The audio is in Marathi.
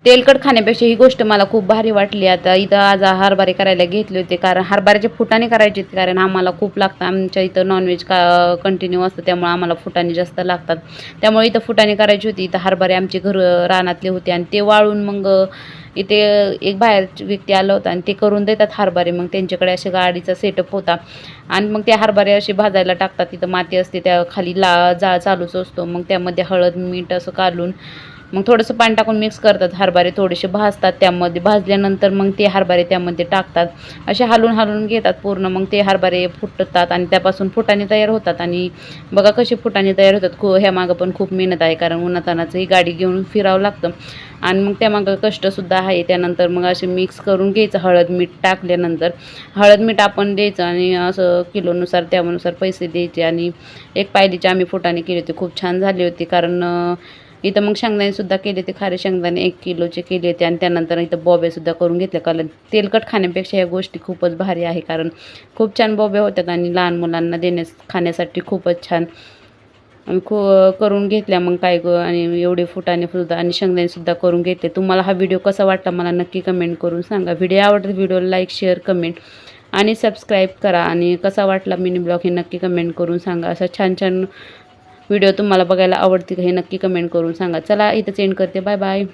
तेलकट खाण्यापेक्षा ही गोष्ट मला खूप भारी वाटली. आता इथं आज हरभरे करायला घेतले होते, कारण हरभऱ्याचे फुटाणे करायचे आहेत, कारण आम्हाला खूप लागतं. आमच्या इथं नॉनव्हेज कंटिन्यू असतं, त्यामुळे आम्हाला फुटाणे जास्त लागतात. त्यामुळे इथं फुटाणे करायची होती. इथं हरभरे आमचे रानातले होते आणि ते वाळून मग इथे एक बाहेर व्यक्ती आला होता आणि ते करून देतात हरभरे. मग त्यांच्याकडे अशा गाडीचा सेटअप होता आणि मग ते हरभरे असे भाजायला टाकतात. तिथं माती असते, त्या खाली जाळ चालूच असतो. मग त्यामध्ये हळद मीठ असं घालून मग थोडंसं पाणी टाकून मिक्स करतात. हरभरे थोडेसे भाजतात, त्यामध्ये भाजल्यानंतर मग ते हरभरे त्यामध्ये टाकतात. असे हलवून हलवून घेतात पूर्ण. मग ते हरभरे फुटतात आणि त्यापासून फुटाणे तयार होतात. आणि बघा कसे फुटाणे तयार होतात. ह्या मागं पण खूप मेहनत आहे, कारण उन्हातानाचं ही गाडी घेऊन फिरावं लागतं आणि मग त्यामागं कष्टसुद्धा आहे. त्यानंतर मग असे मिक्स करून घ्यायचं. हळद मीठ टाकल्यानंतर हळद मीठ आपण द्यायचं आणि असं किलोनुसार त्यानुसार पैसे द्यायचे. आणि एक पायलीचे आम्ही फुटाणे केले होते, खूप छान झाले होते. कारण इथं मग शेंगदाणेसुद्धा केले ते, खारे शेंगदाणे 1 किलोचे केले होते. आणि त्यानंतर इथं बॉब्यासुद्धा करून घेतल्या, कारण तेलकट खाण्यापेक्षा ह्या गोष्टी खूपच भारी आहे. कारण खूप छान बॉब्या होत्यात आणि लहान मुलांना खाण्यासाठी खूपच छान. आणि करून घेतल्या मग काय आणि एवढे फुटाणे सुद्धा आणि शेंगदाणेसुद्धा करून घेतले. तुम्हाला हा व्हिडिओ कसा वाटला मला नक्की कमेंट करून सांगा. व्हिडिओ आवडला व्हिडिओला लाईक शेअर कमेंट आणि सबस्क्राईब करा. आणि कसा वाटला मिनी ब्लॉग हे नक्की कमेंट करून सांगा. असा छान छान व्हिडिओ तुम्हाला बघायला आवडतील हे नक्की कमेंट करून सांगा. चला इथं एंड करते. Bye bye.